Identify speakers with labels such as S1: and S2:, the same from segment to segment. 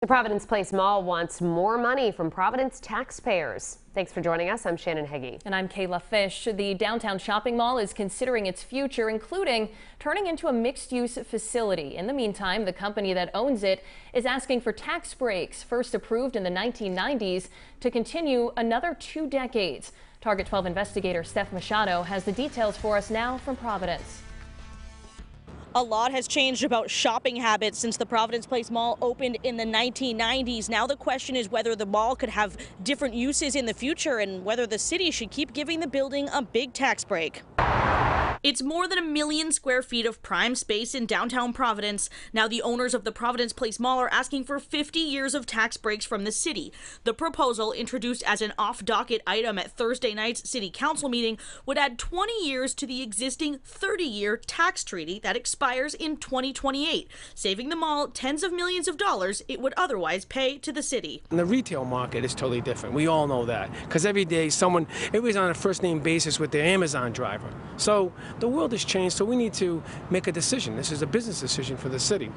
S1: The Providence Place Mall wants more money from Providence taxpayers. Thanks for joining us. I'm Shannon Heggie.
S2: And I'm Kayla Fish. The downtown shopping mall is considering its future, including turning into a mixed-use facility. In the meantime, the company that owns it is asking for tax breaks, first approved in the 1990s, to continue another 2 decades. Target 12 investigator Steph Machado has the details for us now from Providence.
S3: A lot has changed about shopping habits since the Providence Place Mall opened in the 1990s. Now the question is whether the mall could have different uses in the future and whether the city should keep giving the building a big tax break. It's more than 1 million square feet of prime space in downtown Providence. Now the owners of the Providence Place Mall are asking for 50 years of tax breaks from the city. The proposal, introduced as an off-docket item at Thursday night's city council meeting, would add 20 years to the existing 30-year tax treaty that expires in 2028, saving the mall tens of millions of dollars it would otherwise pay to the city.
S4: And the retail market is totally different. We all know that, because every day everybody's on a first-name basis with their Amazon driver. So the world has changed, so we need to make a decision. This is a business decision for the city.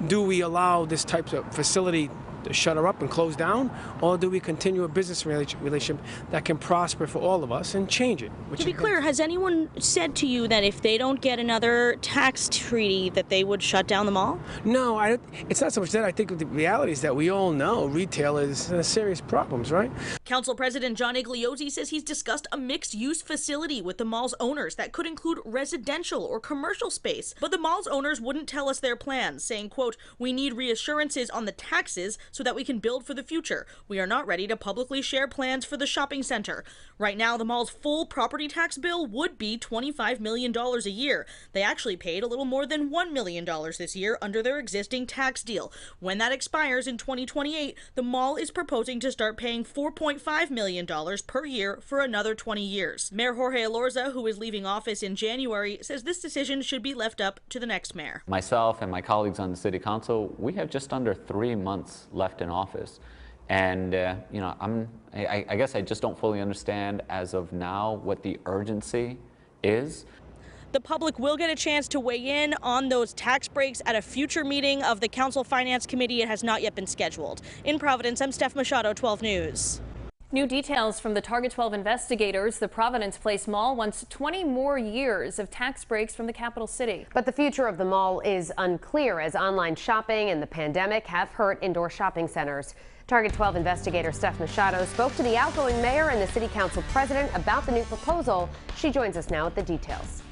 S4: Do we allow this type of facility to shutter up and close down, or do we continue a business relationship that can prosper for all of us and change it?
S3: To be clear, has anyone said to you that if they don't get another tax treaty that they would shut down the mall?
S4: No, it's not so much that. I think the reality is that we all know retail is serious problems, right?
S3: Council President John Igliozzi says he's discussed a mixed-use facility with the mall's owners that could include residential or commercial space. But the mall's owners wouldn't tell us their plans, saying, quote, "We need reassurances on the taxes so that we can build for the future. We are not ready to publicly share plans for the shopping center." Right now, the mall's full property tax bill would be $25 million a year. They actually paid a little more than $1 million this year under their existing tax deal. When that expires in 2028, the mall is proposing to start paying $4.5 million per year for another 20 years. Mayor Jorge Elorza, who is leaving office in January, says this decision should be left up to the next mayor.
S5: Myself and my colleagues on the city council, we have just under 3 months left in office. And, I guess I just don't fully understand as of now what the urgency is.
S3: The public will get a chance to weigh in on those tax breaks at a future meeting of the Council Finance Committee. It has not yet been scheduled. In Providence, I'm Steph Machado, 12 News.
S2: New details from the Target 12 investigators. The Providence Place Mall wants 20 more years of tax breaks from the capital city.
S1: But the future of the mall is unclear, as online shopping and the pandemic have hurt indoor shopping centers. Target 12 investigator Steph Machado spoke to the outgoing mayor and the city council president about the new proposal. She joins us now with the details.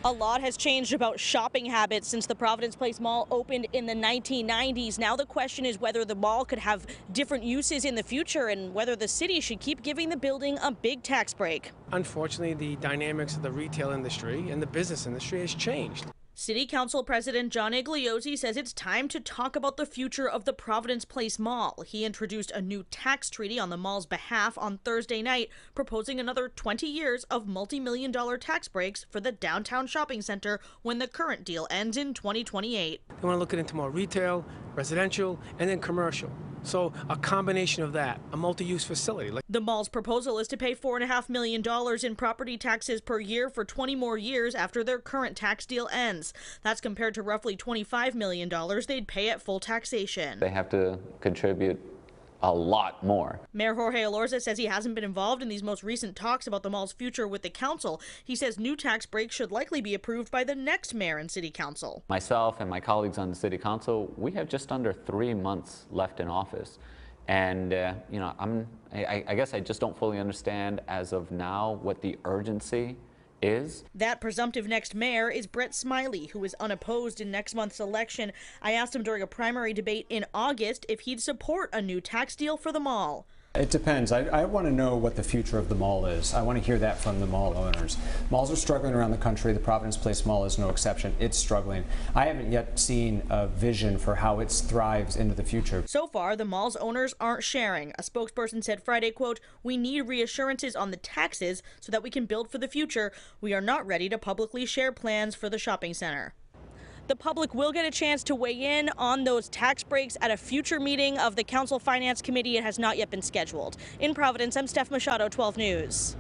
S3: A lot has changed about shopping habits since the Providence Place Mall opened in the 1990s. Now the question is whether the mall could have different uses in the future and whether the city should keep giving the building a big tax break.
S4: Unfortunately, the dynamics of the retail industry and the business industry has changed.
S3: City Council President John Igliozzi says it's time to talk about the future of the Providence Place Mall. He introduced a new tax treaty on the mall's behalf on Thursday night, proposing another 20 years of multi-million dollar tax breaks for the downtown shopping center when the current deal ends in 2028.
S4: They want to look into more retail, residential, and then commercial. So a combination of that, a multi-use facility.
S3: The mall's proposal is to pay $4.5 million in property taxes per year for 20 more years after their current tax deal ends. That's compared to roughly $25 million they'd pay at full taxation.
S5: They have to contribute a lot more.
S3: Mayor Jorge Elorza says he hasn't been involved in these most recent talks about the mall's future with the council. He says new tax breaks should likely be approved by the next mayor and city council.
S5: Myself and my colleagues on the city council, we have just under 3 months left in office. And, I guess I just don't fully understand as of now what the urgency is.
S3: That presumptive next mayor is Brett Smiley, who is unopposed in next month's election. I asked him during a primary debate in August if he'd support a new tax deal for the mall.
S6: It depends. I want to know what the future of the mall is. I want to hear that from the mall owners. Malls are struggling around the country. The Providence Place Mall is no exception. It's struggling. I haven't yet seen a vision for how it thrives into the future.
S3: So far, the mall's owners aren't sharing. A spokesperson said Friday, quote, "We need reassurances on the taxes so that we can build for the future. We are not ready to publicly share plans for the shopping center." The public will get a chance to weigh in on those tax breaks at a future meeting of the Council Finance Committee. It has not yet been scheduled. In Providence, I'm Steph Machado, 12 News.